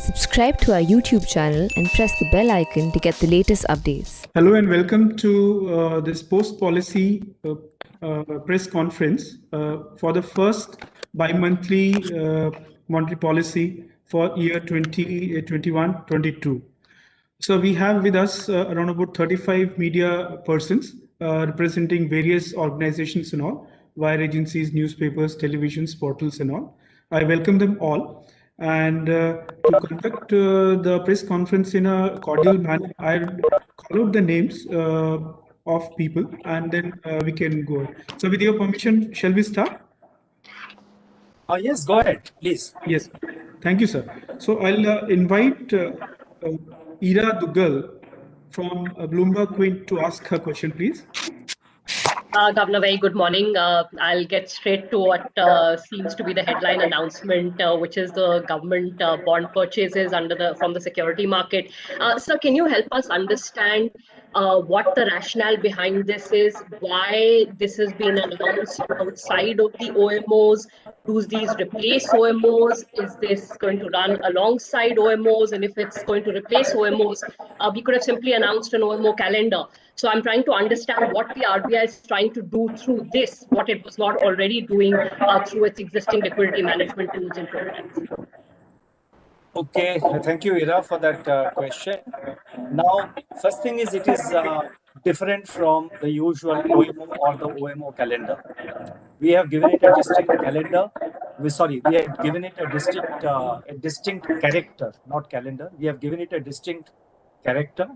Subscribe to our YouTube channel and press the bell icon to get the latest updates. Hello and welcome to this post-policy press conference for the first bi-monthly monetary policy for year 2021-22. So we have with us around about 35 media persons representing various organizations and all, wire agencies, newspapers, televisions, portals and all. I welcome them all. And to conduct the press conference in a cordial manner, I'll call out the names of people and then we can go. So with your permission, shall we start? Yes, go ahead, please. Yes, thank you, sir. So I'll invite Ira Dugal from Bloomberg Quint to ask her question, please. Governor, very good morning. I'll get straight to what seems to be the headline announcement, which is the government bond purchases from the security market. Sir, can you help us understand what the rationale behind this is? Why this has been announced outside of the OMOs? Do these replace OMOs? Is this going to run alongside OMOs? And if it's going to replace OMOs, we could have simply announced an OMO calendar. So I'm trying to understand what the RBI is trying to do through this, what it was not already doing through its existing liquidity management tools and programs. Okay, thank you, Ira, for that question. Now, first thing is it is different from the usual OMO or the OMO calendar. We have given it a distinct calendar. We have given it a distinct character, not calendar. We have given it a distinct character.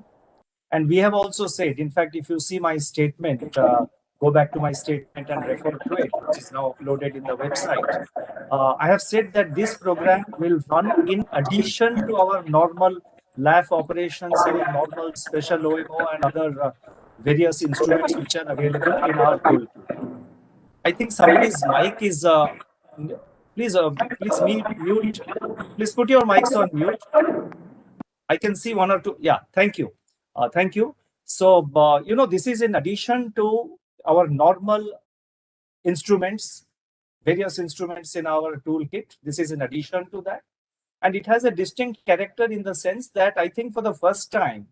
And we have also said, in fact, if you see my statement, go back to my statement and refer to it, which is now uploaded in the website. I have said that this program will run in addition to our normal LAF operations, our normal special OMO and other various instruments which are available in our toolkit. I think somebody's mic is, please mute. Please put your mics on mute. I can see one or two. Yeah, thank you. Thank you. So, this is in addition to our normal instruments, various instruments in our toolkit. This is in addition to that. And it has a distinct character in the sense that I think for the first time,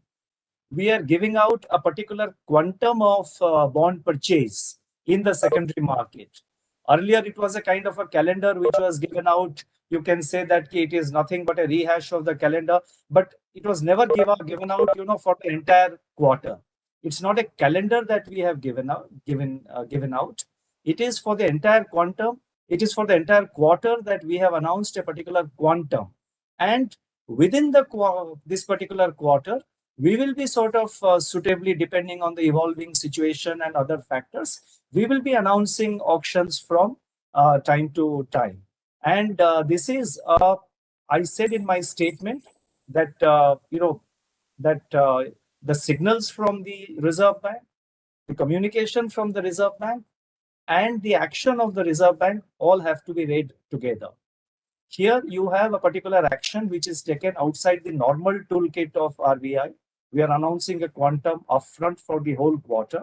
we are giving out a particular quantum of bond purchase in the secondary market. Earlier, it was a kind of a calendar which was given out. You can say that it is nothing but a rehash of the calendar, but it was never given out, for the entire quarter. It's not a calendar that we have given out. It is for the entire quantum. It is for the entire quarter that we have announced a particular quantum, and within this particular quarter, we will be sort of suitably, depending on the evolving situation and other factors, we will be announcing auctions from time to time. And this is, I said in my statement that, the signals from the Reserve Bank, the communication from the Reserve Bank, and the action of the Reserve Bank all have to be read together. Here you have a particular action which is taken outside the normal toolkit of RBI. We are announcing a quantum upfront for the whole quarter.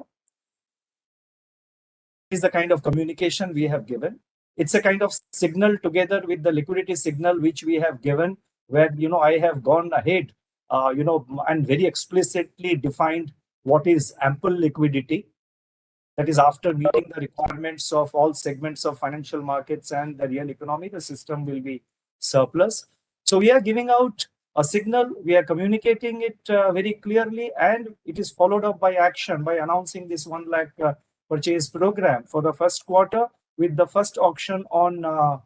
This is the kind of communication we have given. It's a kind of signal together with the liquidity signal which we have given, where I have gone ahead, and very explicitly defined what is ample liquidity. That is, after meeting the requirements of all segments of financial markets and the real economy, the system will be surplus. So we are giving out a signal, we are communicating it very clearly, and it is followed up by action by announcing this 1 lakh purchase program for the first quarter, with the first auction on,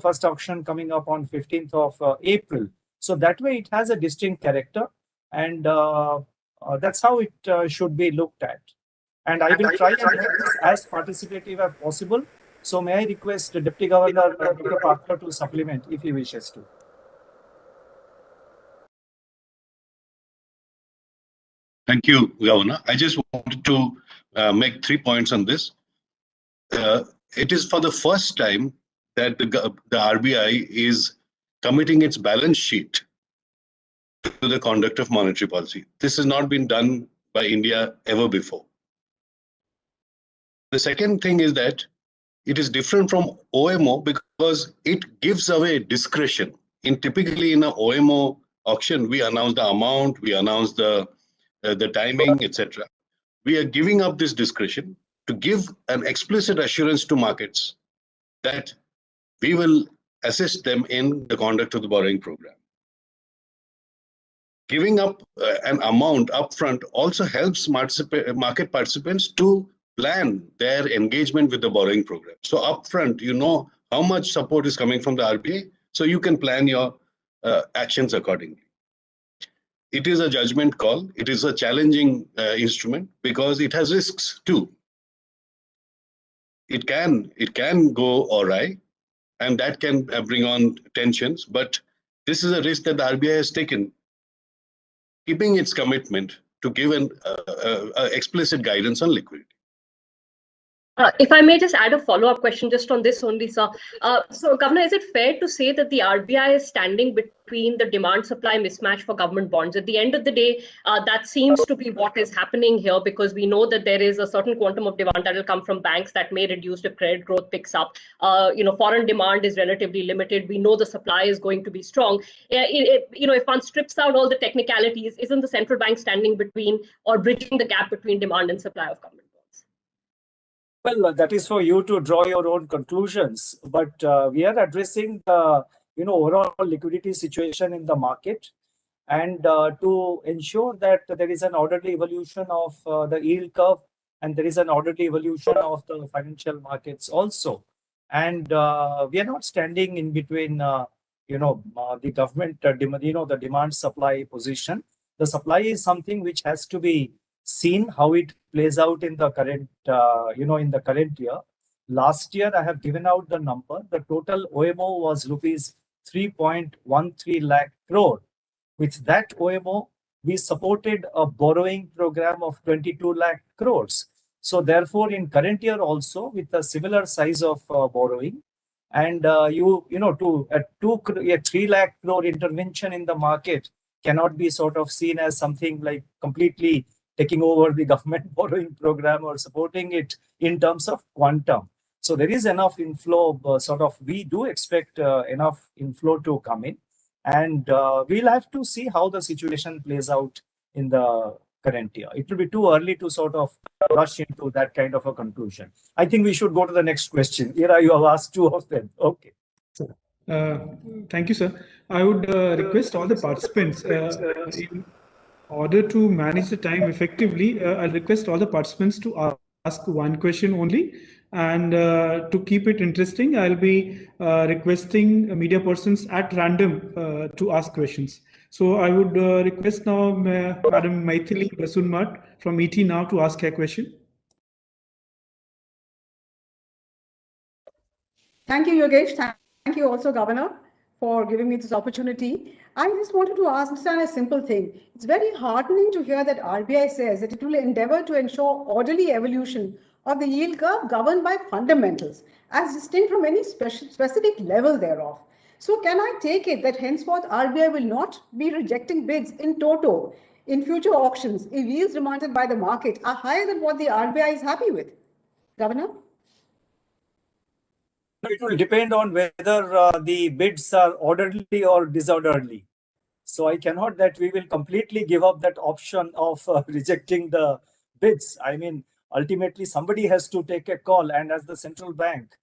first auction coming up on 15th of April. So that way it has a distinct character, and that's how it should be looked at. And I will try and make this as participative as possible. So may I request the Deputy Governor, Dr. Parker, to supplement if he wishes to. Thank you, Governor. I just wanted to make 3 points on this. It is for the first time that the RBI is committing its balance sheet to the conduct of monetary policy. This has not been done by India ever before. The second thing is that it is different from OMO because it gives away discretion. typically in an OMO auction, we announce the amount, we announce the timing, etc. We are giving up this discretion to give an explicit assurance to markets that we will assist them in the conduct of the borrowing program. Giving up an amount upfront also helps market participants to plan their engagement with the borrowing program. So upfront, you know how much support is coming from the RBI, so you can plan your actions accordingly. It is a judgment call. It is a challenging instrument because it has risks too. It can go awry, and that can bring on tensions. But this is a risk that the RBI has taken, keeping its commitment to give an explicit guidance on liquidity. If I may just add a follow-up question just on this only, sir. So, Governor, is it fair to say that the RBI is standing between the demand-supply mismatch for government bonds? At the end of the day, that seems to be what is happening here, because we know that there is a certain quantum of demand that will come from banks that may reduce if credit growth picks up. Foreign demand is relatively limited. We know the supply is going to be strong. If one strips out all the technicalities, isn't the central bank standing between or bridging the gap between demand and supply of government bonds? Well, that is for you to draw your own conclusions. But we are addressing the overall liquidity situation in the market, and to ensure that there is an orderly evolution of the yield curve, and there is an orderly evolution of the financial markets also. And we are not standing in between, the government, the demand-supply position. The supply is something which has to be seen how it plays out in the current, in the current year. Last year, I have given out the number. The total OMO was rupees 3.13 lakh crore. With that OMO, we supported a borrowing program of 22 lakh crores. So therefore, in current year also, with a similar size of borrowing, and to a 3 lakh crore intervention in the market cannot be sort of seen as something like completely taking over the government borrowing program or supporting it in terms of quantum. So there is enough inflow, we do expect enough inflow to come in. And we'll have to see how the situation plays out in the current year. It will be too early to sort of rush into that kind of a conclusion. I think we should go to the next question. Ira, you have asked two of them. Okay. Thank you, sir. I would request all the participants, in order to manage the time effectively, I'll request all the participants to ask one question only. And to keep it interesting, I'll be requesting media persons at random to ask questions. So I would request now Madam Maithili Basunmat from ET Now to ask her question. Thank you, Yogesh. Thank you also, Governor, for giving me this opportunity. I just wanted to understand a simple thing. It's very heartening to hear that RBI says that it will endeavor to ensure orderly evolution of the yield curve governed by fundamentals, as distinct from any specific level thereof. So can I take it that henceforth RBI will not be rejecting bids in toto in future auctions if yields demanded by the market are higher than what the RBI is happy with? Governor? It will depend on whether the bids are orderly or disorderly. So I cannot that we will completely give up that option of rejecting the bids. I mean, ultimately somebody has to take a call, and as the central bank,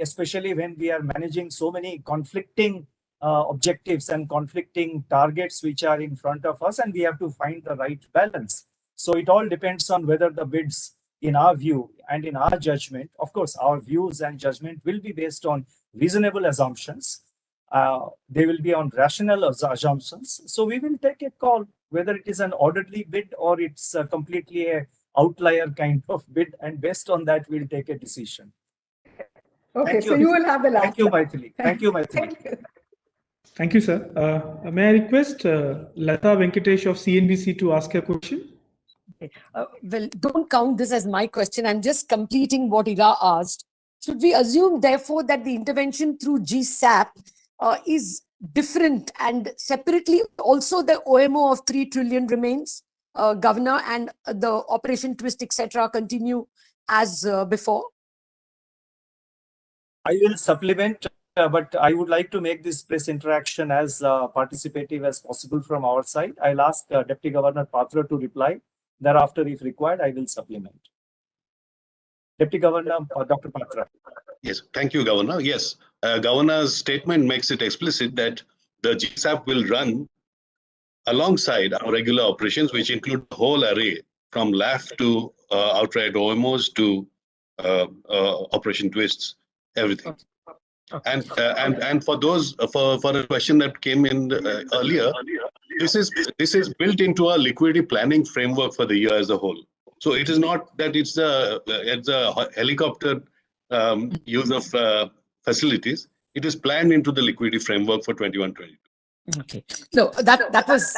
especially when we are managing so many conflicting objectives and conflicting targets which are in front of us, and we have to find the right balance. So it all depends on whether the bids, in our view and in our judgment, of course, our views and judgment will be based on reasonable assumptions. They will be on rational assumptions. So we will take a call whether it is an orderly bid or it's completely a outlier kind of bid, and based on that, we'll take a decision. Okay, so you will have the last. Thank you, Maithili. Thank you, Maithili. Thank you. Thank you, sir. May I request Lata Venkatesh of CNBC to ask a question? Well, don't count this as my question. I'm just completing what Ira asked. Should we assume, therefore, that the intervention through GSAP is different, and separately also the OMO of 3 trillion remains, Governor, and the Operation Twist, etc., continue as before? I will supplement but I would like to make this press interaction as participative as possible from our side. I'll ask Deputy Governor Patra to reply. Thereafter, if required, I will supplement. Deputy Governor Dr. Patra. Yes, thank you, Governor. Yes, Governor's statement makes it explicit that the GSAP will run alongside our regular operations, which include the whole array from LAF to outright OMOs to Operation Twists, everything. And for those for a question that came in earlier, this is built into a liquidity planning framework for the year as a whole. So it is not that it's a helicopter use of facilities. It is planned into the liquidity framework for 21-22. Okay. No, that is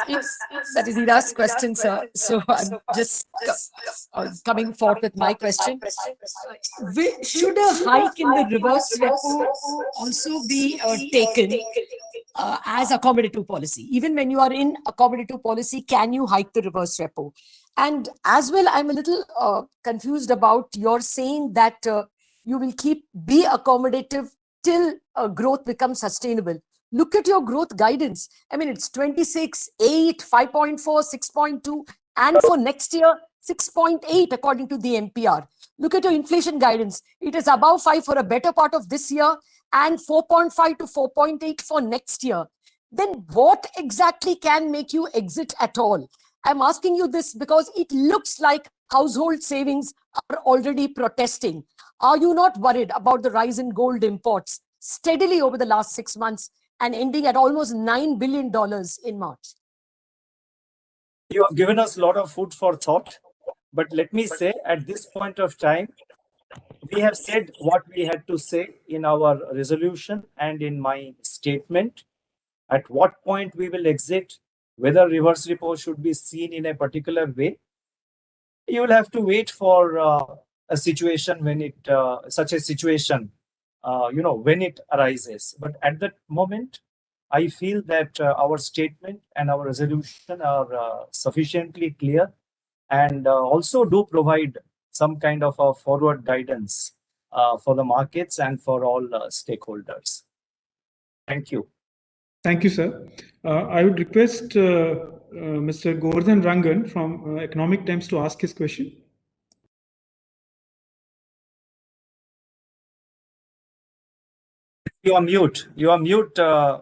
Ira's question, sir. So I'm just coming forth with my question. Should a hike in the reverse repo also be taken as accommodative policy? Even when you are in accommodative policy, can you hike the reverse repo? And as well, I'm a little confused about your saying that you will be accommodative till growth becomes sustainable. Look at your growth guidance. I mean, it's 26, 8, 5.4, 6.2, and for next year, 6.8 according to the MPR. Look at your inflation guidance. It is above 5 for a better part of this year and 4.5 to 4.8 for next year. Then what exactly can make you exit at all? I'm asking you this because it looks like household savings are already protesting. Are you not worried about the rise in gold imports steadily over the last 6 months and ending at almost $9 billion in March? You have given us a lot of food for thought, but let me say at this point of time, we have said what we had to say in our resolution and in my statement. At what point we will exit, whether reverse repo should be seen in a particular way, you will have to wait for a situation when it, such a situation, when it arises. But at that moment, I feel that our statement and our resolution are sufficiently clear and also do provide some kind of a forward guidance for the markets and for all stakeholders. Thank you. Thank you, sir. I would request Mr. Govardhan Rangan from Economic Times to ask his question. You are mute. You are mute. Govardhan.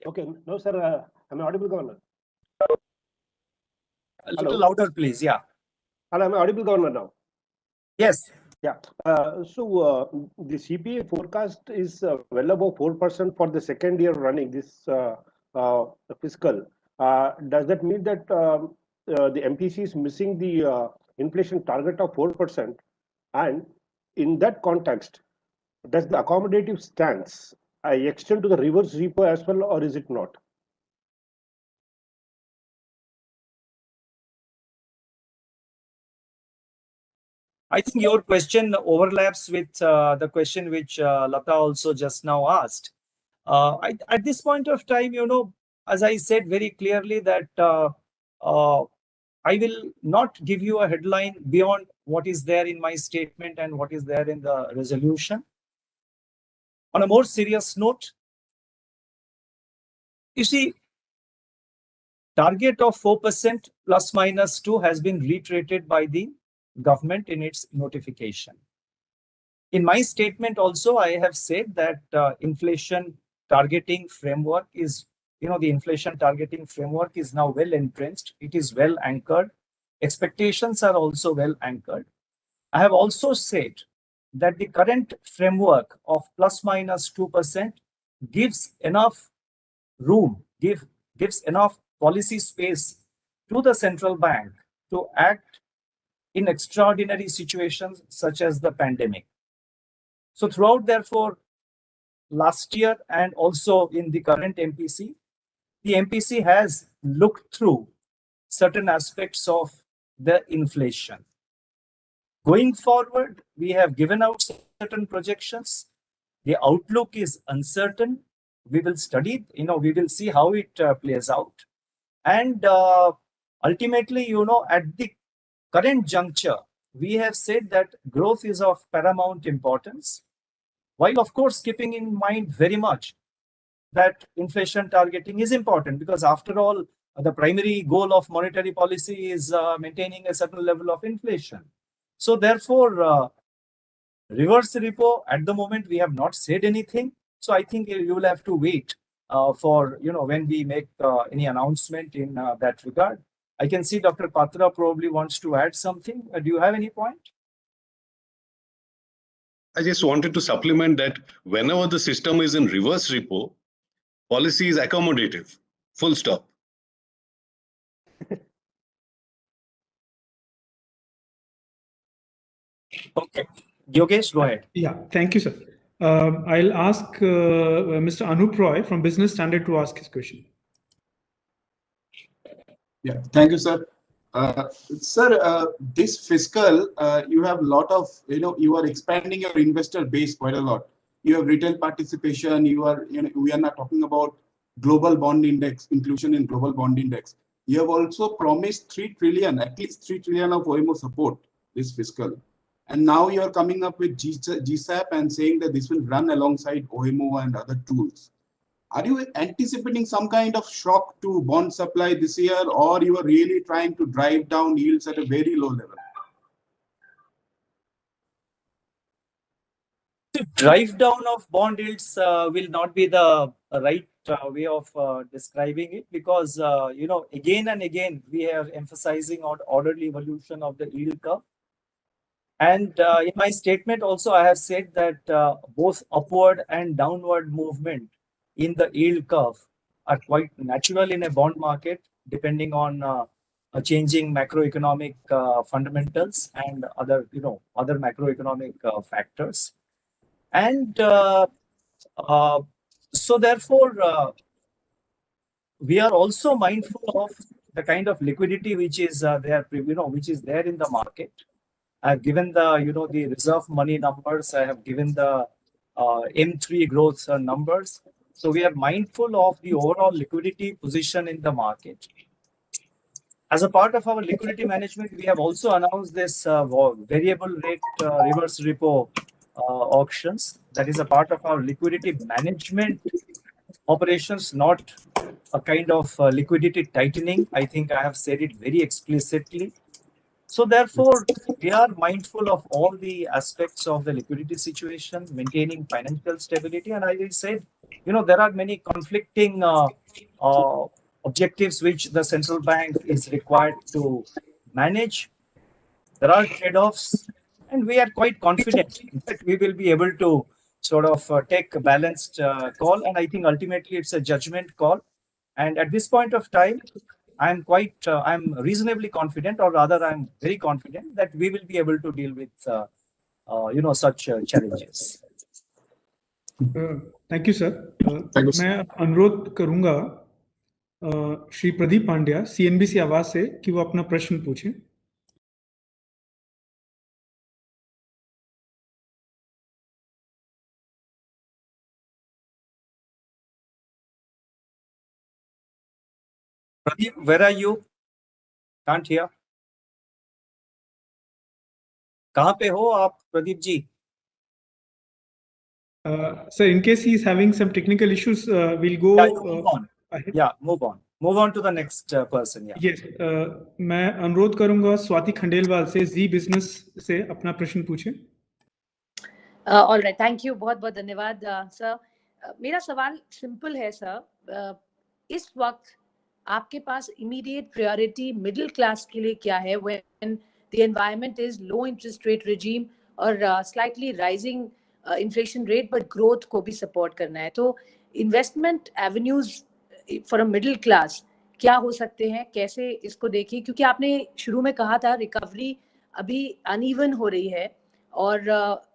Okay. No, sir. Am I audible, Governor? A little louder, please. Yeah. Hello, am I audible, Governor, now? Yes. Yeah. So the CPI forecast is well above 4% for the second year running this fiscal. Does that mean that the MPC is missing the inflation target of 4%? And in that context, does the accommodative stance extend to the reverse repo as well, or is it not? I think your question overlaps with the question which Lata also just now asked. At this point of time, as I said very clearly that I will not give you a headline beyond what is there in my statement and what is there in the resolution. On a more serious note, you see, target of 4% plus minus 2 has been reiterated by the government in its notification. In my statement also, I have said that inflation targeting framework is, the inflation targeting framework is now well entrenched. It is well anchored. Expectations are also well anchored. I have also said that the current framework of plus minus 2% gives enough room, gives enough policy space to the central bank to act in extraordinary situations such as the pandemic. So throughout, therefore, last year and also in the current MPC, the MPC has looked through certain aspects of the inflation. Going forward, we have given out certain projections. The outlook is uncertain. We will study, we will see how it plays out. And ultimately, at the current juncture, we have said that growth is of paramount importance. while of course keeping in mind very much that inflation targeting is important, because after all, the primary goal of monetary policy is maintaining a certain level of inflation. So therefore, reverse repo, at the moment, we have not said anything. So I think you will have to wait for, when we make any announcement in that regard. I can see Dr. Patra probably wants to add something. Do you have any point? I just wanted to supplement that whenever the system is in reverse repo, policy is accommodative, full stop. Okay. Yogesh, go ahead. Yeah, thank you, sir. I'll ask Mr. Anup Roy from Business Standard to ask his question. Yeah, thank you, sir. Sir, this fiscal, you have a lot of, you are expanding your investor base quite a lot. You have retail participation. We are not talking about global bond index, inclusion in global bond index. You have also promised 3 trillion, at least 3 trillion of OMO support this fiscal. And now you are coming up with GSAP and saying that this will run alongside OMO and other tools. Are you anticipating some kind of shock to bond supply this year, or you are really trying to drive down yields at a very low level? The drive down of bond yields will not be the right way of describing it, because, again and again, we are emphasizing on orderly evolution of the yield curve. And in my statement also, I have said that both upward and downward movement in the yield curve are quite natural in a bond market, depending on changing macroeconomic fundamentals and other macroeconomic factors. And so therefore, we are also mindful of the kind of liquidity which is there, which is there in the market. I've given the the reserve money numbers. I have given the M3 growth numbers. So we are mindful of the overall liquidity position in the market. As a part of our liquidity management, we have also announced this variable rate reverse repo auctions. That is a part of our liquidity management operations, not a kind of liquidity tightening. I think I have said it very explicitly. So therefore, we are mindful of all the aspects of the liquidity situation, maintaining financial stability. And I said, there are many conflicting objectives which the central bank is required to manage. There are trade-offs, and we are quite confident that we will be able to sort of take a balanced call. And I think ultimately it's a judgment call. And at this point of time, I'm reasonably confident, or rather, I'm very confident that we will be able to deal with, such challenges. Thank you, sir. Thank you, sir. मैं अनुरोध करूंगा Shri Pradeep Pandya CNBC आवाज से कि वो अपना प्रश्न पूछें. Pradeep, where are you? Can't hear. कहाँ पे हो आप, Pradeep ji? Sir, in case he is having some technical issues, we'll go. Move on. Yeah, move on. Move on to the next person. Yeah. Yes. मैं अनुरोध करूंगा स्वाति खंडेलवाल से जी बिजनेस से अपना प्रश्न पूछें. ऑल राइट, थैंक यू, बहुत बहुत धन्यवाद सर. मेरा सवाल सिंपल है सर. इस वक्त आपके पास इमीडिएट प्रायोरिटी मिडिल क्लास के लिए क्या है when the environment is low interest rate regime और slightly rising inflation rate, but growth को भी सपोर्ट करना है? तो investment avenues for a middle class क्या हो सकते हैं, कैसे इसको देखिए? क्योंकि आपने शुरू में कहा था रिकवरी अभी अनइवन हो रही है और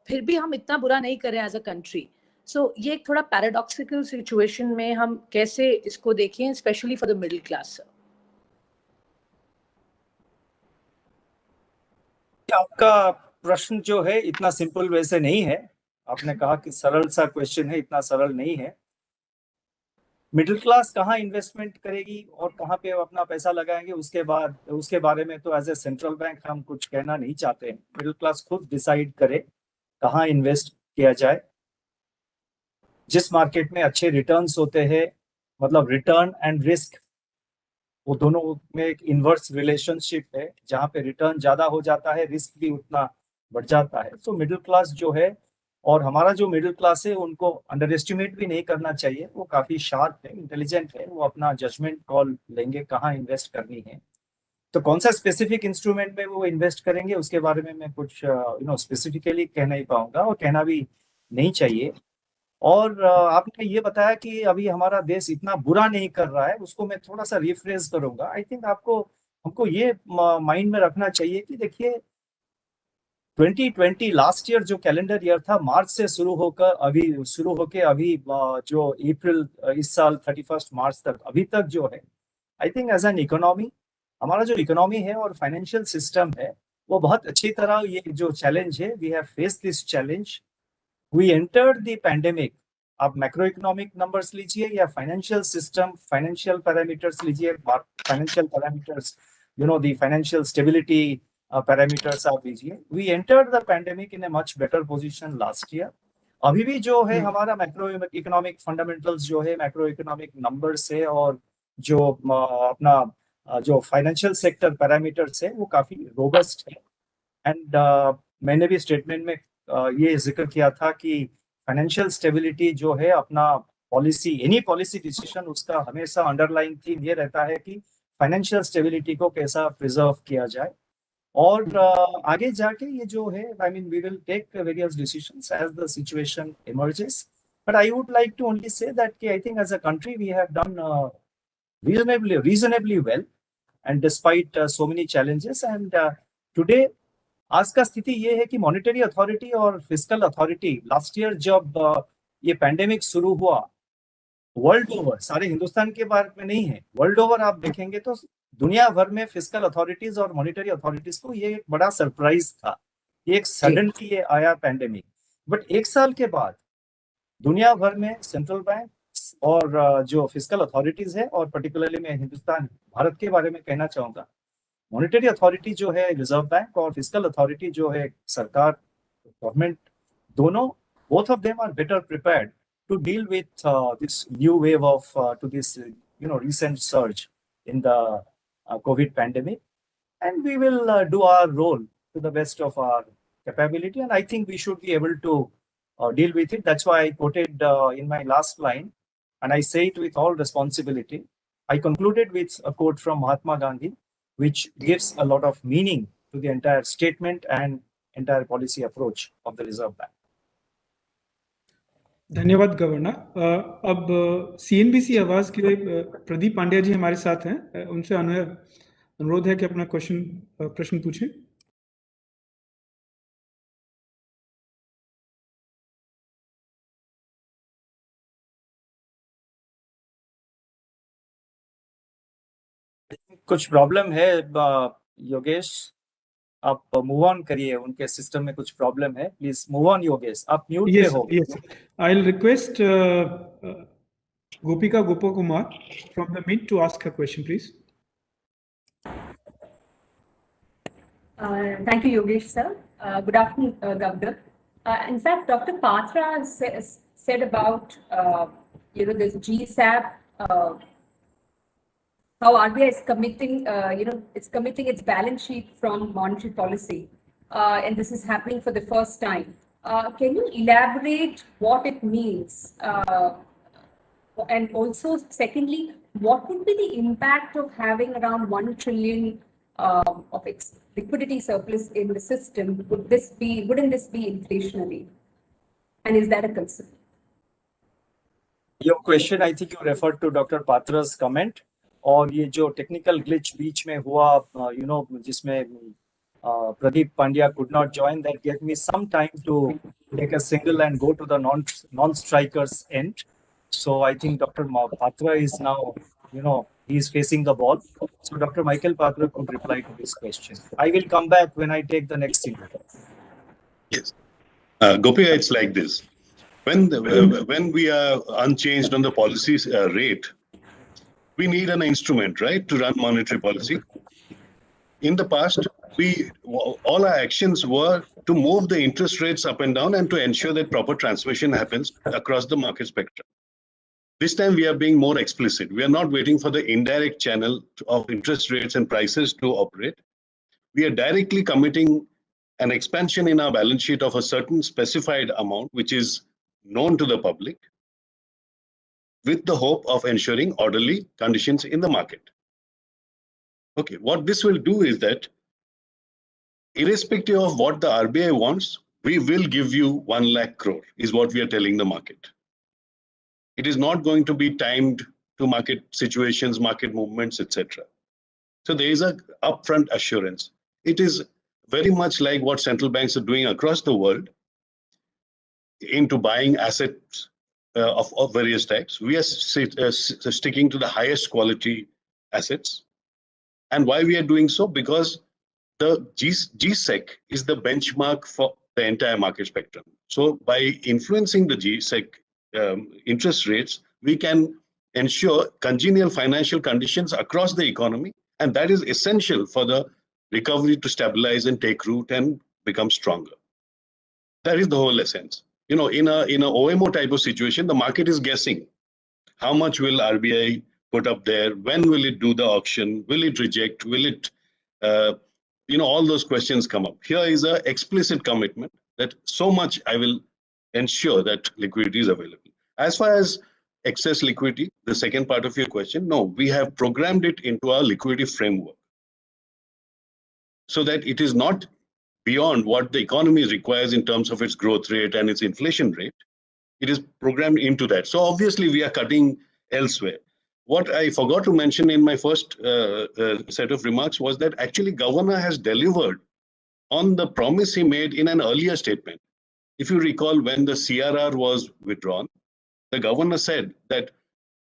फिर भी हम इतना बुरा नहीं कर रहे हैं एज अ कंट्री. सो ये एक थोड़ा पैराडॉक्सिकल सिचुएशन में हम कैसे इसको देखें, specially for the middle class? आपका प्रश्न जो है इतना सिंपल वैसे नहीं है. आपने कहा कि सरल सा क्वेश्चन है, इतना सरल नहीं है. मिडिल क्लास कहाँ इन्वेस्टमेंट करेगी और कहाँ पे अपना पैसा लगाएंगे, उसके बारे में तो एज ए सेंट्रल बैंक हम कुछ कहना नहीं चाहते हैं. मिडिल क्लास खुद डिसाइड करे कहाँ इन्वेस्ट किया जाए. जिस मार्केट में अच्छे रिटर्न्स होते हैं, मतलब रिटर्न एंड रिस्क, वो दोनों में एक इनवर्स रिलेशनशिप है, जहाँ पे रिटर्न ज्यादा हो जाता है, रिस्क भी उतना बढ़ जाता है। सो मिडिल क्लास जो है, और हमारा जो मिडिल क्लास है, उनको अंडर एस्टिमेट भी नहीं करना चाहिए। वो काफी शार्प है, इंटेलिजेंट है, वो अपना जजमेंट कॉल लेंगे कहाँ इन्वेस्ट करनी है। तो कौन सा स्पेसिफिक इंस्ट्रूमेंट में वो इन्वेस्ट करेंगे उसके बारे में मैं कुछ स्पेसिफिकली कह नहीं पाऊंगा, और कहना भी नहीं चाहिए। और आपने ये बताया कि अभी हमारा देश इतना बुरा नहीं कर रहा है, उसको मैं थोड़ा सा रिफ्रेश करूंगा। आई थिंक हमको ये माइंड में रखना चाहिए कि देखिए 2020 लास्ट ईयर जो कैलेंडर ईयर था, मार्च से शुरू होकर अभी जो अप्रैल इस साल 31 मार्च तक अभी तक जो है, I think as an economy, हमारा जो इकोनॉमी है और फाइनेंशियल सिस्टम है, वो बहुत अच्छी तरह ये जो चैलेंज है, we have faced this challenge. We entered the pandemic, आप मैक्रो इकोनॉमिक नंबर्स लीजिए या फाइनेंशियल सिस्टम, फाइनेंशियल पैरामीटर्स लीजिए, financial parameters, the financial stability parameters आप लीजिए। We entered the pandemic in a much better position last year. अभी भी जो है हमारा मैक्रो इकोनॉमिक फंडामेंटल्स जो है, मैक्रो इकोनॉमिक नंबर्स है, और जो अपना जो फाइनेंशियल सेक्टर पैरामीटर्स है, वो काफी रोबस्ट है। एंड मैंने भी स्टेटमेंट में ये जिक्र किया था कि फाइनेंशियल स्टेबिलिटी जो है, अपना पॉलिसी, एनी पॉलिसी डिसीजन, उसका हमेशा अंडरलाइन थीम ये रहता है कि फाइनेंशियल स्टेबिलिटी को कैसा प्रिजर्व किया जाए। और आगे जाके ये जो है, I mean we will take various decisions as the situation emerges, but I would like to only say that कि I think as a country we have done reasonably well, and despite so many challenges, and today आज का स्थिति ये है कि monetary authority और fiscal authority, last year जब ये पैंडेमिक शुरू हुआ, वर्ल्ड ओवर, सारे हिंदुस्तान के बारे में नहीं है, वर्ल्ड ओवर आप देखेंगे तो दुनिया भर में फिस्कल अथॉरिटीज और मॉनेटरी अथॉरिटीज को ये एक बड़ा सरप्राइज था, ये एक सडनली ये आया पैंडेमिक। बट एक साल के बाद दुनिया भर में सेंट्रल बैंक और जो फिस्कल अथॉरिटीज है, और पर्टिकुलरली मैं हिंदुस्तान, भारत के बारे में कहना चाहूंगा, मॉनेटरी अथॉरिटी जो है रिजर्व बैंक, और फिस्कल अथॉरिटी जो है सरकार, गवर्नमेंट, दोनों, both of them are better prepared to deal with this new wave of to this recent surge in the COVID pandemic, and we will do our role to the best of our capability, and I think we should be able to deal with it. That's why I quoted in my last line, and I say it with all responsibility. I concluded with a quote from Mahatma Gandhi, which gives a lot of meaning to the entire statement and entire policy approach of the Reserve Bank. धन्यवाद governor. अब CNBC आवाज के प्रदीप पांड्या जी हमारे साथ हैं, उनसे अनुरोध है कि अपना प्रश्न पूछें। कुछ प्रॉब्लम है योगेश, आप मूव ऑन करिए, उनके सिस्टम में कुछ प्रॉब्लम है, प्लीज मूव ऑन योगेश, आप म्यूट पे हो। Yes, I will request Gopika Gopakumar from the Mint to ask her question, please. Thank you, Yogesh sir. Good afternoon, Governor. In fact, Dr. Patra said about this GSAP, how RBI is committing, it's committing its balance sheet from monetary policy, and this is happening for the first time. Can you elaborate what it means? And also, secondly, what would be the impact of having around 1 trillion of liquidity surplus in the system? Wouldn't this be inflationary? And is that a concern? Your question, I think you referred to Dr. Patra's comment, और ये जो technical glitch बीच में हुआ, जिसमें Pradeep Pandya could not join, that gave me some time to take a single and go to the non-strikers end. So I think Dr. Patra is now, he is facing the ball. So Dr. Michael Patra could reply to this question. I will come back when I take the next interview. Yes. Gopika, it's like this. When we are unchanged on the policy rate, we need an instrument, right, to run monetary policy. In the past, all our actions were to move the interest rates up and down and to ensure that proper transmission happens across the market spectrum. This time we are being more explicit. We are not waiting for the indirect channel of interest rates and prices to operate. We are directly committing an expansion in our balance sheet of a certain specified amount, which is known to the public, with the hope of ensuring orderly conditions in the market. Okay, what this will do is that irrespective of what the RBI wants, we will give you 1 lakh crore, is what we are telling the market. It is not going to be timed to market situations, market movements, etc. So there is a upfront assurance. It is very much like what central banks are doing across the world into buying assets of various types. We are sticking to the highest quality assets. And why we are doing so? Because the GSEC is the benchmark for the entire market spectrum. So by influencing the GSEC interest rates, we can ensure congenial financial conditions across the economy, and that is essential for the recovery to stabilize and take root and become stronger. That is the whole essence. You know, in a OMO type of situation, the market is guessing how much will RBI put up there, when will it do the auction, will it reject, will it, all those questions come up. Here is an explicit commitment that so much I will ensure that liquidity is available. As far as excess liquidity, the second part of your question, no, we have programmed it into our liquidity framework so that it is not beyond what the economy requires in terms of its growth rate and its inflation rate. It is programmed into that. So obviously we are cutting elsewhere. What I forgot to mention in my first set of remarks was that actually Governor has delivered on the promise he made in an earlier statement. If you recall, when the CRR was withdrawn, the Governor said that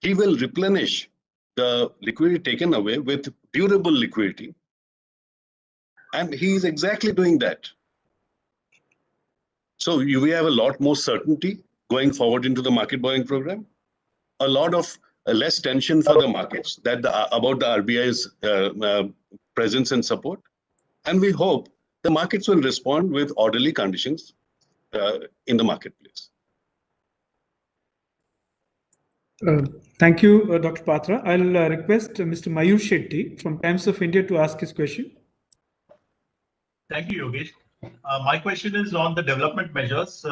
he will replenish the liquidity taken away with durable liquidity. And he is exactly doing that. So we have a lot more certainty going forward into the market borrowing program, a lot of less tension for the markets about the RBI's presence and support. And we hope the markets will respond with orderly conditions in the marketplace. Thank you, Dr. Patra. I'll request Mr. Mayur Shetty from Times of India to ask his question. Thank you, Yogesh. My question is on the development measures,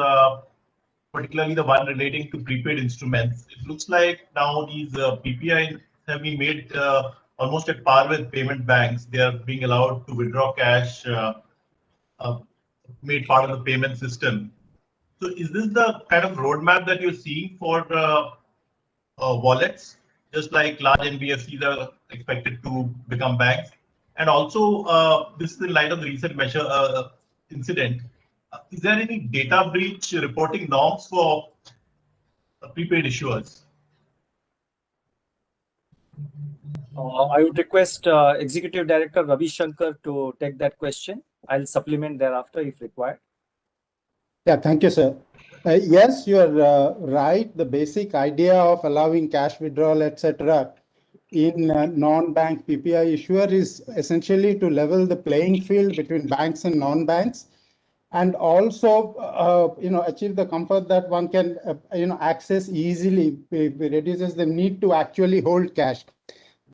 particularly the one relating to prepaid instruments. It looks like now these PPI have been made almost at par with payment banks. They are being allowed to withdraw cash, made part of the payment system. So is this the kind of roadmap that you're seeing for wallets, just like large NBFCs are expected to become banks? And also, this is in light of the recent incident. Is there any data breach reporting norms for prepaid issuers? I would request Executive Director Ravi Shankar to take that question. I'll supplement thereafter if required. Yeah, thank you, sir. Yes, you're right. The basic idea of allowing cash withdrawal, etc., in non-bank PPI issuer is essentially to level the playing field between banks and non-banks, and also achieve the comfort that one can access easily. It reduces the need to actually hold cash.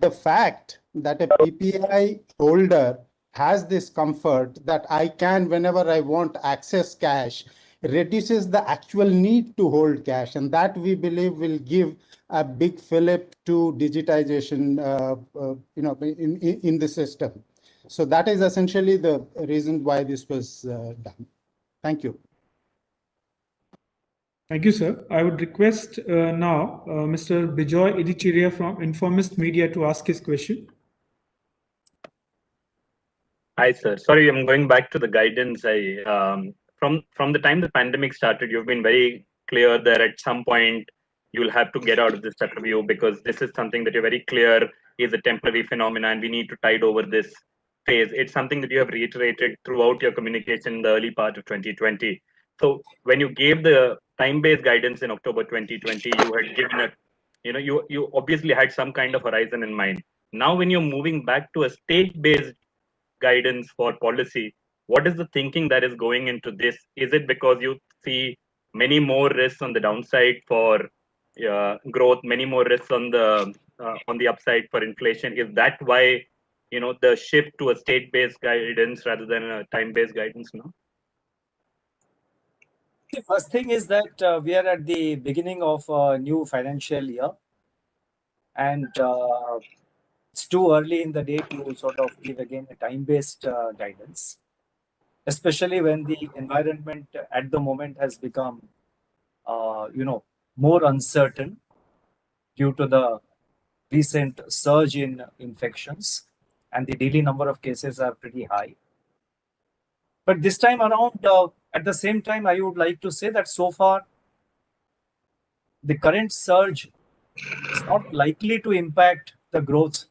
The fact that a PPI holder has this comfort that I can, whenever I want, access cash, reduces the actual need to hold cash, and that we believe will give a big fillip to digitization in the system. So that is essentially the reason why this was done. Thank you. Thank you, sir. I would request now Mr. Bijoy Idichiria from Informist Media to ask his question. Hi, sir. Sorry, I'm going back to the guidance. From the time the pandemic started, you've been very clear that at some point you'll have to get out of this review because this is something that you're very clear is a temporary phenomenon and we need to tide over this phase. It's something that you have reiterated throughout your communication in the early part of 2020. So when you gave the time-based guidance in October 2020, you had given you obviously had some kind of horizon in mind. Now, when you're moving back to a state-based guidance for policy, What is the thinking that is going into this? Is it because you see many more risks on the downside for growth, many more risks on the upside for inflation? Is that why the shift to a state-based guidance rather than a time-based guidance now? The first thing is that we are at the beginning of a new financial year, and it's too early in the day to sort of give again a time-based guidance, especially when the environment at the moment has become, more uncertain due to the recent surge in infections, and the daily number of cases are pretty high. But this time around, at the same time, I would like to say that so far, the current surge is not likely to impact the growth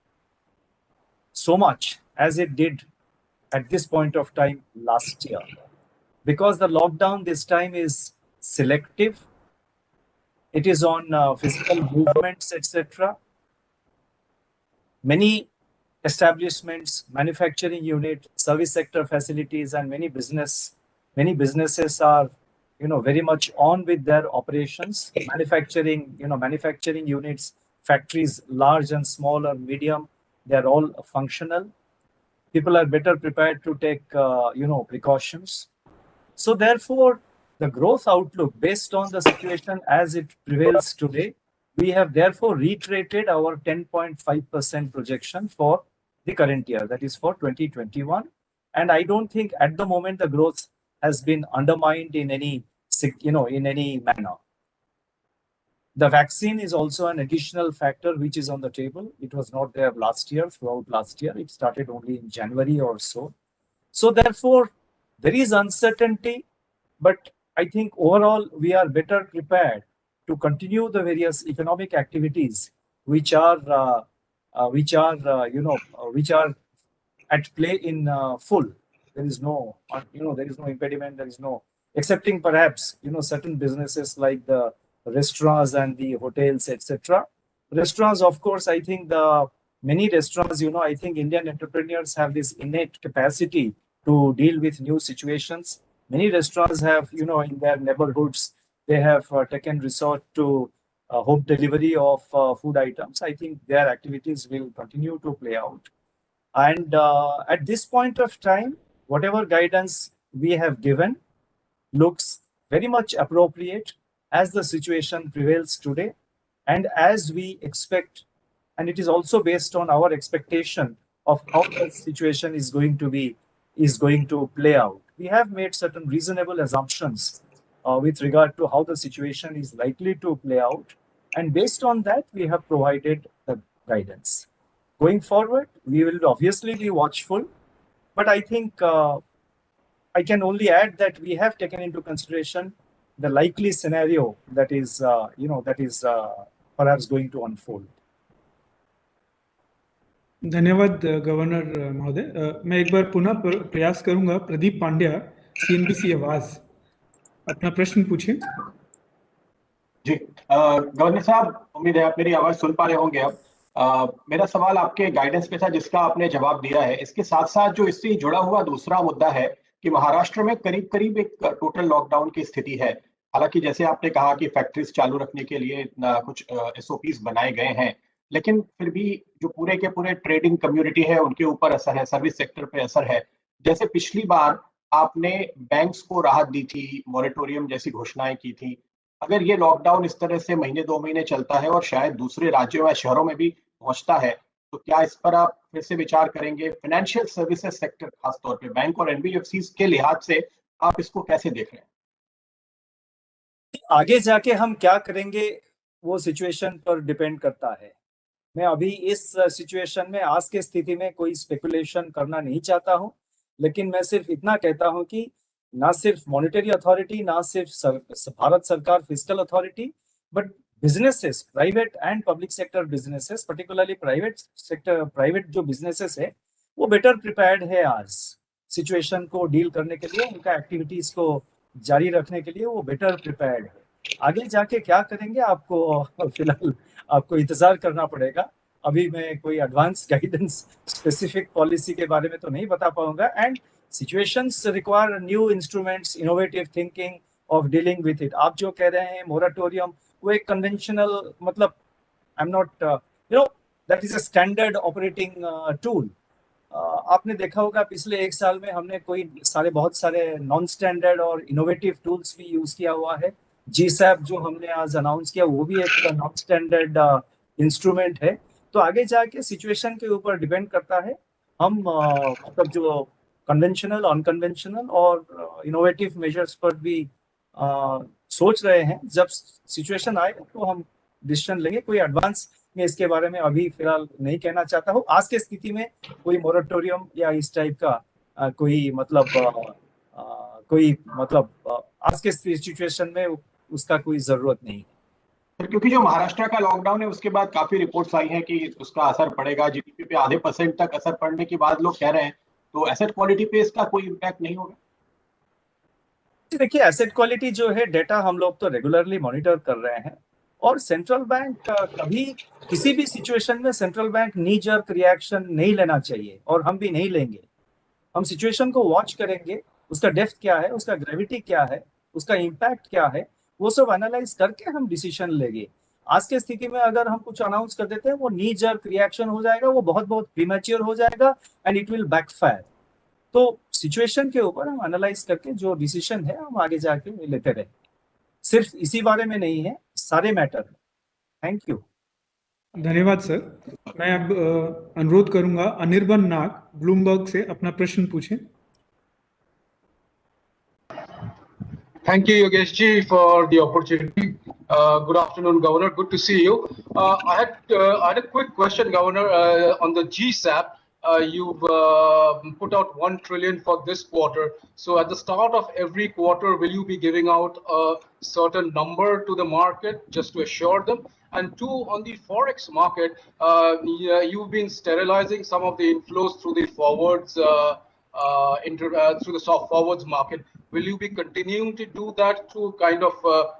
so much as it did at this point of time last year, because the lockdown this time is selective. It is on physical movements, etc. Many establishments, manufacturing unit, service sector facilities, and many businesses are, very much on with their operations. Manufacturing units, factories, large and small or medium, they are all functional. People are better prepared to take, precautions. So therefore, the growth outlook based on the situation as it prevails today, we have therefore reiterated our 10.5% projection for the current year, that is for 2021. And I don't think at the moment the growth has been undermined in any, in any manner. The vaccine is also an additional factor which is on the table. It was not there throughout last year. It started only in January or so. So therefore, there is uncertainty, but I think overall we are better prepared to continue the various economic activities which are at play in full. There is no, there is no impediment. There is no, excepting perhaps, certain businesses like the restaurants and the hotels, etc. Restaurants, of course, I think many restaurants, I think Indian entrepreneurs have this innate capacity to deal with new situations. Many restaurants have, in their neighborhoods, they have taken resort to home delivery of food items. I think their activities will continue to play out. And at this point of time, whatever guidance we have given looks very much appropriate as the situation prevails today, and as we expect, and it is also based on our expectation of how the situation is going to play out. We have made certain reasonable assumptions with regard to how the situation is likely to play out, and based on that, we have provided the guidance. Going forward, we will obviously be watchful, but I think I can only add that we have taken into consideration the likely scenario that is, perhaps going to unfold. धन्यवाद governor महोदय। मैं एक बार पुनः प्रयास करूंगा। Pradeep Pandya, CNBC आवाज, अपना प्रश्न पूछें। जी गवर्नर साहब, उम्मीद है आप मेरी आवाज सुन पा रहे होंगे। अब मेरा सवाल आपके गाइडेंस पे था जिसका आपने जवाब दिया है। इसके साथ साथ जो इससे जुड़ा हुआ दूसरा मुद्दा है कि महाराष्ट्र में करीब करीब एक टोटल लॉकडाउन की स्थिति है। हालांकि जैसे आपने कहा कि फैक्ट्रीज चालू रखने के लिए कुछ SOPs बनाए गए हैं, लेकिन फिर भी जो पूरे के पूरे ट्रेडिंग कम्युनिटी है उनके ऊपर असर है, सर्विस सेक्टर पे असर है। जैसे पिछली बार आपने बैंक्स को राहत दी थी, मॉरेटोरियम जैसी घोषणाएं की थी, अगर ये लॉकडाउन इस तरह से महीने 2 महीने चलता है और शायद दूसरे राज्यों या शहरों में भी पहुंचता है, तो क्या इस पर आप फिर से विचार करेंगे? फाइनेंशियल सर्विसेज सेक्टर खासतौर पे बैंक और NBFCs के लिहाज से आप इसको कैसे देख रहे हैं? आगे जाके हम क्या करेंगे वो सिचुएशन पर डिपेंड करता है। मैं अभी इस सिचुएशन में, आज के स्थिति में कोई स्पेकुलेशन करना नहीं चाहता हूं, लेकिन मैं सिर्फ इतना कहता हूं कि ना सिर्फ मॉनेटरी अथॉरिटी, ना सिर्फ भारत सरकार fiscal authority, but businesses, private and public sector businesses, particularly private जो बिजनेसेस है वो बेटर प्रिपेयर्ड है आज सिचुएशन को डील करने के लिए, उनका एक्टिविटीज को जारी रखने के लिए वो बेटर प्रिपेयर्ड है। आगे जाके क्या करेंगे आपको फिलहाल आपको इंतजार करना पड़ेगा। अभी मैं कोई एडवांस गाइडेंस स्पेसिफिक पॉलिसी के बारे में तो नहीं बता पाऊंगा। And situations require new instruments, innovative thinking of dealing with it. आप जो कह रहे हैं moratorium, वो एक conventional, मतलब I'm not, that is a standard operating tool. आपने देखा होगा पिछले एक साल में हमने बहुत सारे नॉन स्टैंडर्ड और इनोवेटिव टूल्स भी यूज किया हुआ है. GSAP जो हमने आज अनाउंस किया वो भी एक नॉन स्टैंडर्ड इंस्ट्रूमेंट है. तो आगे जाके सिचुएशन के ऊपर डिपेंड करता है. हम मतलब जो कन्वेंशनल, अनकन्वेंशनल और इनोवेटिव मेजर्स पर भी सोच रहे हैं. जब सिचुएशन आएगा तो हम डिसीजन लेंगे. कोई एडवांस में इसके बारे में अभी फिलहाल नहीं कहना चाहता हूँ. आज के स्थिति में कोई मोरेटोरियम या इस टाइप का कोई मतलब आज के सिचुएशन में उसका कोई जरूरत नहीं है. क्योंकि जो महाराष्ट्र का लॉकडाउन है उसके बाद काफी रिपोर्ट्स आई हैं कि उसका असर पड़ेगा, जीडीपी पे आधे % तक असर पड़ने की बात लोग कह रहे हैं. तो एसेट क्वालिटी पे इसका कोई इम्पैक्ट नहीं होगा? देखिए, एसेट क्वालिटी जो है डेटा हम लोग तो रेगुलरली मॉनिटर कर रहे हैं. और सेंट्रल बैंक कभी किसी भी सिचुएशन में सेंट्रल बैंक नी जर्क रिएक्शन नहीं लेना चाहिए और हम भी नहीं लेंगे. हम सिचुएशन को वॉच करेंगे, उसका डेप्थ क्या है, उसका ग्रेविटी क्या है, उसका इम्पैक्ट क्या है, वो सब एनालाइज करके हम डिसीजन लेंगे. आज के स्थिति में अगर हम कुछ अनाउंस कर देते हैं वो नी जर्क रिएक्शन हो जाएगा, वो बहुत प्रीमेच्योर हो जाएगा एंड इट विल बैकफायर. तो सिचुएशन के ऊपर हम एनालाइज करके जो डिसीजन है हम आगे जाके लेते रहे. सिर्फ इसी बारे में नहीं है, सारे मैटर है. Thank you. धन्यवाद सर. मैं अब अनुरोध करूंगा अनिर्बन नाग ब्लूमबर्ग से अपना प्रश्न पूछें. Thank you, Yogesh ji, for the opportunity. Good afternoon, Governor. Good to see you. I had a quick question, Governor, on the GSAP. You've put out 1 trillion for this quarter. So at the start of every quarter, will you be giving out a certain number to the market just to assure them? And 2, on the Forex market, you've been sterilizing some of the inflows through the forwards, through the soft forwards market. Will you be continuing to do that to kind of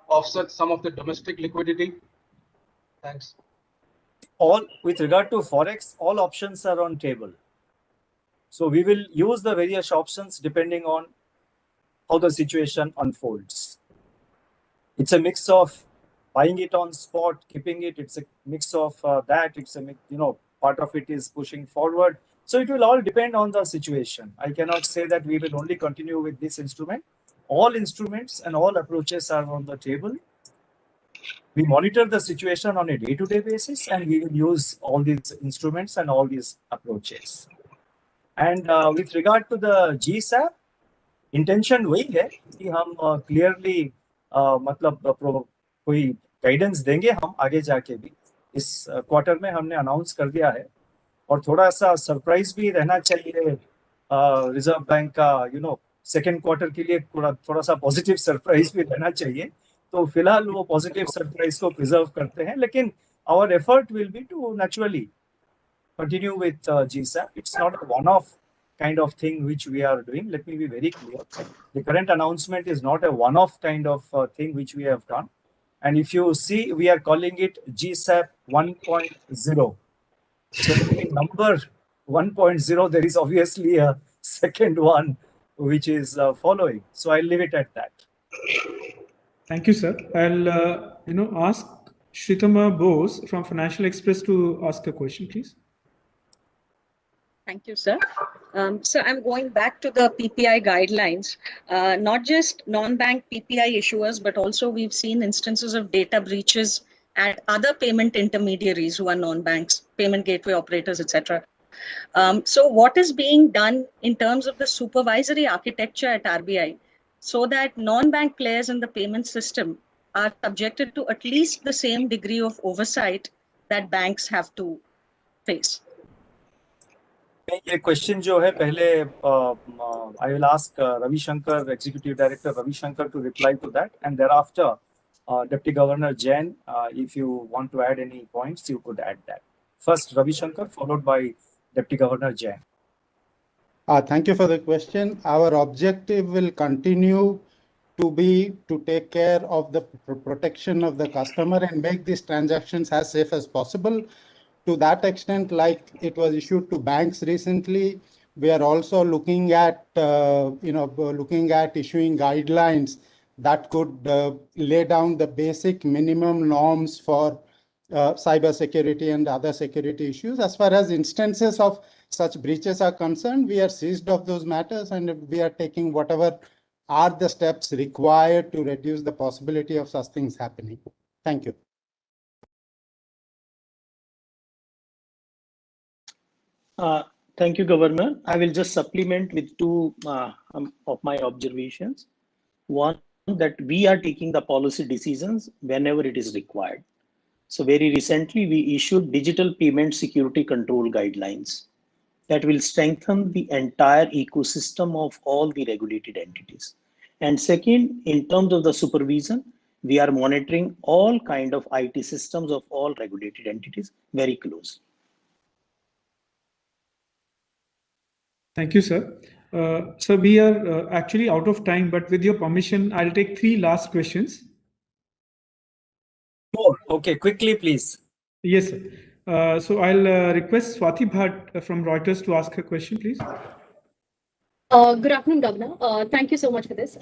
offset some of the domestic liquidity? Thanks. With regard to Forex, all options are on table. So we will use the various options depending on how the situation unfolds. It's a mix of buying it on spot, keeping it. It's a mix of that. It's a mix, part of it is pushing forward. So it will all depend on the situation. I cannot say that we will only continue with this instrument. All instruments and all approaches are on the table. We monitor the situation on a day-to-day basis, and we will use all these instruments and all these approaches. And with regard to the GSAP, intention वही है कि हम clearly मतलब कोई guidance देंगे हम आगे जाके भी. इस क्वार्टर में हमने अनाउंस कर दिया है और थोड़ा सा सरप्राइज भी रहना चाहिए रिजर्व बैंक का. सेकेंड क्वार्टर के लिए थोड़ा सा पॉजिटिव सरप्राइज भी रहना चाहिए. तो फिलहाल वो पॉजिटिव सरप्राइज को प्रिजर्व करते हैं, लेकिन our effort will be to naturally continue with GSAP. It's not a one off kind of thing which we are doing. Let me be very clear. The current announcement is not a one-off kind of thing which we have done. And if you see, we are calling it GSAP 1.0. So in number 1.0, there is obviously a second one which is following. So I'll leave it at that. Thank you, sir. I'll ask Shritama Bose from Financial Express to ask a question, please. Thank you, sir. So I'm going back to the PPI guidelines. Not just non-bank PPI issuers, but also we've seen instances of data breaches at other payment intermediaries who are non-banks, payment gateway operators, etc. So what is being done in terms of the supervisory architecture at RBI so that non-bank players in the payment system are subjected to at least the same degree of oversight that banks have to face? ये question जो है पहले I will ask Ravishankar, executive director Ravishankar, to reply to that, and thereafter Deputy Governor Jain, if you want to add any points, you could add that. First Ravi Shankar, followed by Deputy Governor Jain. Thank you for the question. Our objective will continue to be to take care of the protection of the customer and make these transactions as safe as possible. To that extent, like it was issued to banks recently, we are also looking at, looking at issuing guidelines that could lay down the basic minimum norms for cyber security and other security issues. As far as instances of such breaches are concerned, we are seized of those matters and we are taking whatever are the steps required to reduce the possibility of such things happening. Thank you. Thank you, Governor. I will just supplement with two of my observations. One, that we are taking the policy decisions whenever it is required. So very recently, we issued digital payment security control guidelines that will strengthen the entire ecosystem of all the regulated entities. And second, in terms of the supervision, we are monitoring all kind of IT systems of all regulated entities very closely. Thank you, sir. So we are actually out of time, but with your permission, I'll take 3 last questions. More. Okay, quickly, please. Yes, sir. So I'll request Swati Bhatt from Reuters to ask her question, please. Good afternoon, Governor. Thank you so much for this.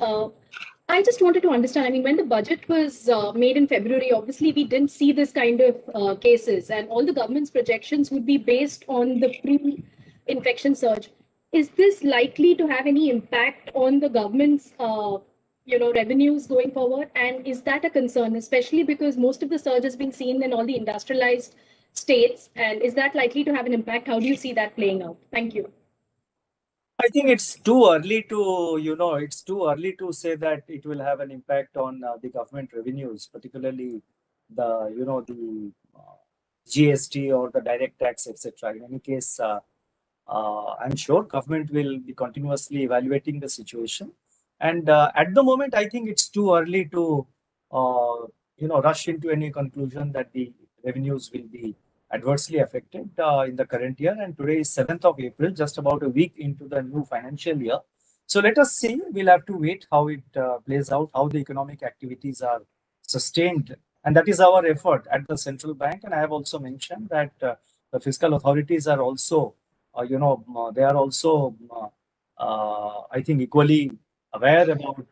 I just wanted to understand, I mean, when the budget was made in February, obviously we didn't see this kind of cases, and all the government's projections would be based on the pre-infection surge. Is this likely to have any impact on the government's revenues going forward? And is that a concern, especially because most of the surge has been seen in all the industrialized states? And is that likely to have an impact? How do you see that playing out? Thank you. I think it's too early to say that it will have an impact on the government revenues, particularly the GST or the direct tax, etc. In any case, I'm sure government will be continuously evaluating the situation. And at the moment, I think it's too early to rush into any conclusion that the revenues will be adversely affected in the current year. And today is 7th of April, just about a week into the new financial year. So let us see. We'll have to wait how it plays out, how the economic activities are sustained. And that is our effort at the central bank. And I have also mentioned that the fiscal authorities are also, they are also, I think, equally aware about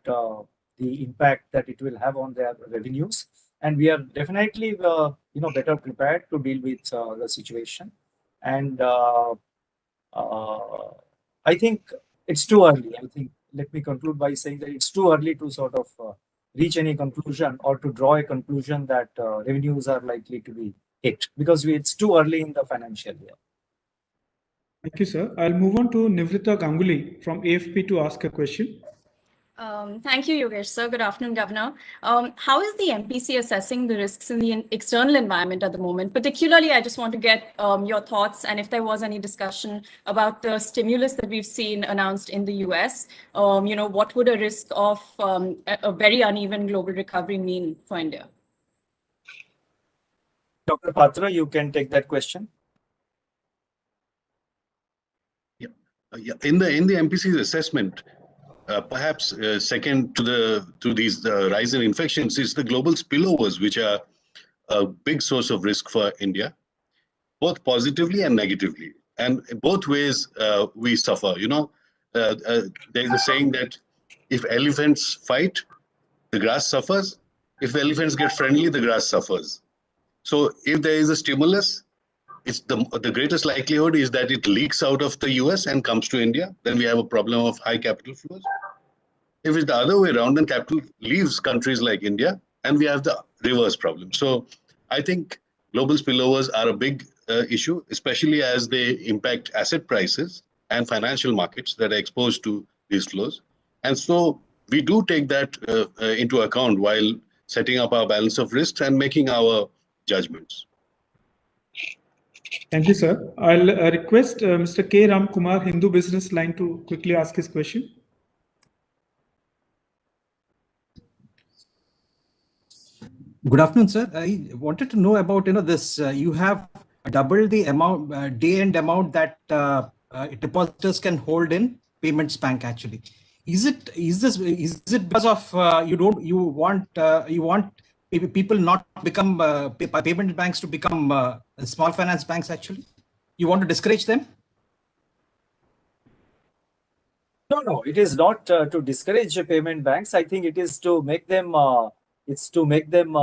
the impact that it will have on their revenues. And we are definitely, better prepared to deal with the situation. And I think it's too early. I think, let me conclude by saying that it's too early to sort of reach any conclusion or to draw a conclusion that revenues are likely to be hit, because it's too early in the financial year. Thank you, sir. I'll move on to Nivrita Ganguly from AFP to ask a question. Thank you, Yogesh, sir. Good afternoon, Governor. How is the MPC assessing the risks in the external environment at the moment? Particularly, I just want to get your thoughts and if there was any discussion about the stimulus that we've seen announced in the US. What would a risk of a very uneven global recovery mean for India? Dr. Patra, you can take that question. Yeah. In the MPC's assessment, perhaps second to these rise in infections is the global spillovers, which are a big source of risk for India, both positively and negatively. And both ways we suffer. There is a saying that if elephants fight, the grass suffers. If elephants get friendly, the grass suffers. So if there is a stimulus, it's the greatest likelihood is that it leaks out of the US and comes to India. Then we have a problem of high capital flows. If it's the other way around, then capital leaves countries like India and we have the reverse problem. So I think global spillovers are a big issue, especially as they impact asset prices and financial markets that are exposed to these flows. And so we do take that into account while setting up our balance of risks and making our judgments. Thank you, sir. I'll request Mr. K. Ram Kumar, Hindu Business Line, to quickly ask his question. Good afternoon, sir. I wanted to know about this. You have doubled the amount, day-end amount that depositors can hold in Payments Bank. Actually, is it because of you want people not become payment banks to become small finance banks? Actually, you want to discourage them? No, it is not to discourage payment banks. I think it is to make them, it's to make them,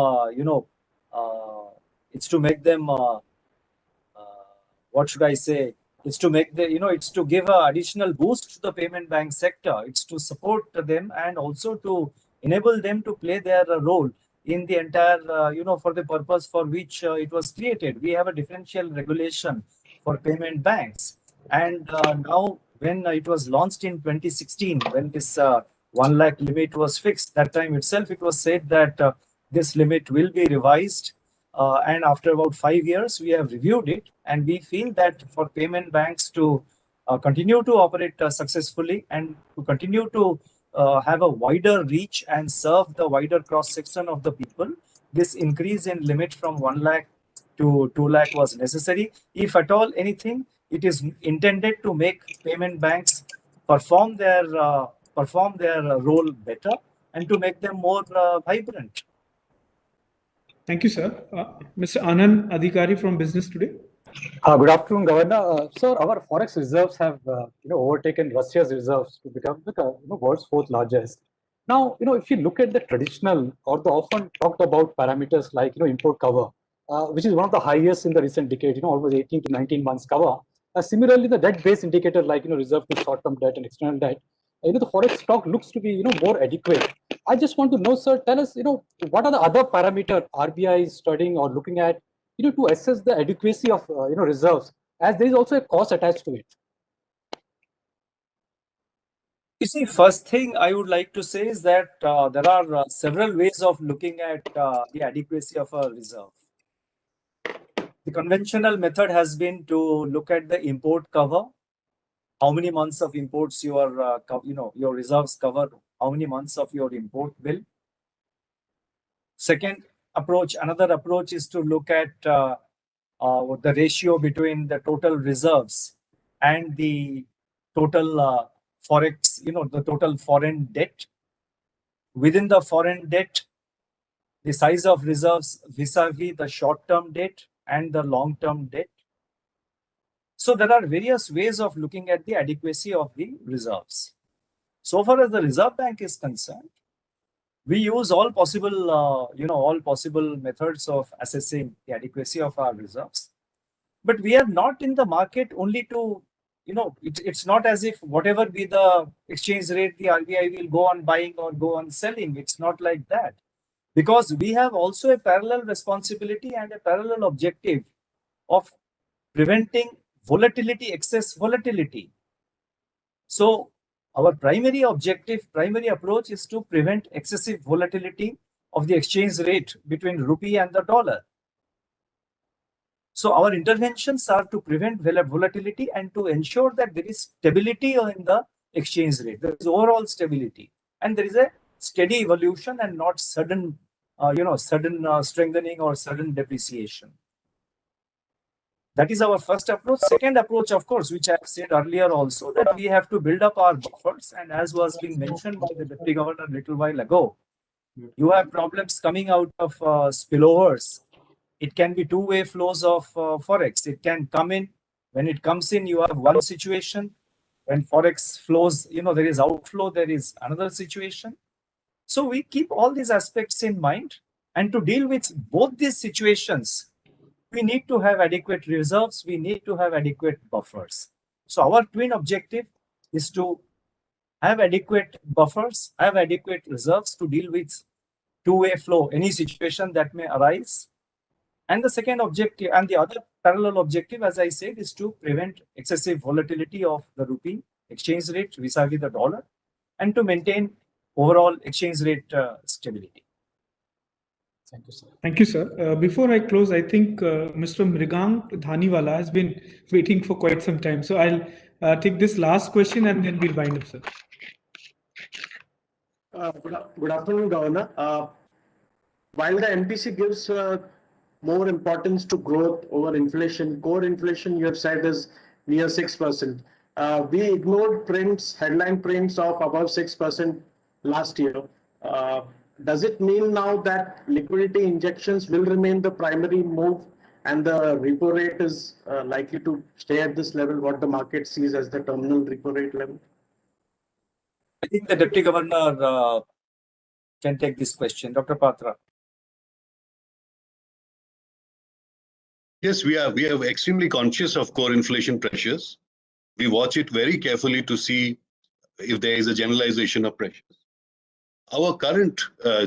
it's to make them, what should I say? It's to make the, it's to give an additional boost to the payment bank sector. It's to support them and also to enable them to play their role in the entire, for the purpose for which it was created. We have a differential regulation for payment banks. And now when it was launched in 2016, when this 1 lakh limit was fixed, that time itself it was said that this limit will be revised. And after about 5 years, we have reviewed it, and we feel that for payment banks to continue to operate successfully and to continue to have a wider reach and serve the wider cross section of the people, this increase in limit from 1 lakh to 2 lakh was necessary. If at all anything, it is intended to make payment banks perform their role better and to make them more vibrant. Thank you, sir. Mr. Anand Adhikari from Business Today. Good afternoon, Governor. Sir, our forex reserves have overtaken Russia's reserves to become the world's fourth largest. Now, if you look at the traditional or the often talked about parameters like import cover, which is one of the highest in the recent decade, almost 18 to 19 months cover. Similarly, the debt-based indicator like reserve to short-term debt and external debt, the forex stock looks to be more adequate. I just want to know, sir, tell us, what are the other parameters RBI is studying or looking at, to assess the adequacy of reserves, as there is also a cost attached to it. You see, first thing I would like to say is that there are several ways of looking at the adequacy of a reserve. The conventional method has been to look at the import cover, how many months of imports your reserves cover, how many months of your import bill. Another approach is to look at the ratio between the total reserves and the total forex, the total foreign debt. Within the foreign debt, the size of reserves vis-a-vis the short-term debt and the long-term debt. So there are various ways of looking at the adequacy of the reserves. So far as the Reserve Bank is concerned, we use all possible, methods of assessing the adequacy of our reserves. But we are not in the market only to, it's not as if whatever be the exchange rate, the RBI will go on buying or go on selling. It's not like that. Because we have also a parallel responsibility and a parallel objective of preventing volatility, excess volatility. So our primary approach is to prevent excessive volatility of the exchange rate between rupee and the dollar. So our interventions are to prevent volatility and to ensure that there is stability in the exchange rate. There is overall stability and there is a steady evolution and not sudden, strengthening or sudden depreciation. That is our first approach. Second approach, of course, which I have said earlier also, that we have to build up our buffers. And as was being mentioned by the Deputy Governor a little while ago, you have problems coming out of spillovers. It can be two-way flows of Forex. It can come in. When it comes in, you have one situation. When Forex flows, there is outflow, there is another situation. So we keep all these aspects in mind. And to deal with both these situations, we need to have adequate reserves. We need to have adequate buffers. So our twin objective is to have adequate buffers, have adequate reserves to deal with two-way flow, any situation that may arise. And the second objective and the other parallel objective, as I said, is to prevent excessive volatility of the rupee exchange rate vis-a-vis the dollar and to maintain overall exchange rate stability. Thank you, sir. Thank you, sir. Before I close, I think Mr. Mrigank Dhaniwala has been waiting for quite some time. So I'll take this last question and then we'll wind up, sir. Good afternoon, Governor. While the MPC gives more importance to growth over inflation, core inflation you have said is near 6%. We ignored headline prints of above 6% last year. Does it mean now that liquidity injections will remain the primary move and the repo rate is likely to stay at this level, what the market sees as the terminal repo rate level? I think the Deputy Governor can take this question. Dr. Patra. Yes, we are extremely conscious of core inflation pressures. We watch it very carefully to see if there is a generalization of pressures. Our current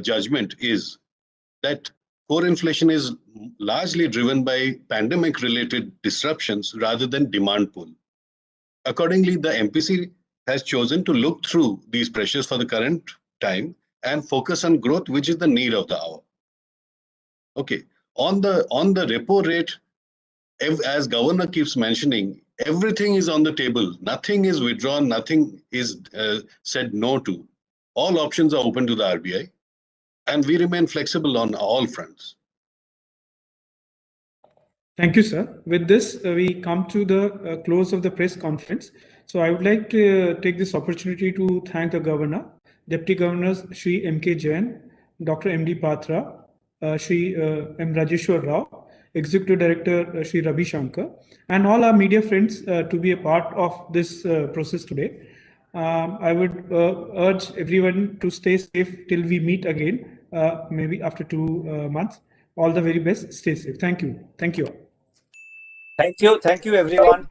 judgment is that core inflation is largely driven by pandemic-related disruptions rather than demand pull. Accordingly, the MPC has chosen to look through these pressures for the current time and focus on growth, which is the need of the hour. Okay, on the repo rate, as Governor keeps mentioning, everything is on the table. Nothing is withdrawn. Nothing is said no to. All options are open to the RBI, and we remain flexible on all fronts. Thank you, sir. With this, we come to the close of the press conference. So I would like to take this opportunity to thank the Governor, Deputy Governors Shri M.K. Jain, Dr. M.D. Patra, Shri M. Rajeshwar Rao, Executive Director Shri Ravi Shankar, and all our media friends to be a part of this process today. I would urge everyone to stay safe till we meet again, maybe after 2 months. All the very best. Stay safe. Thank you. Thank you. Thank you. Thank you, everyone.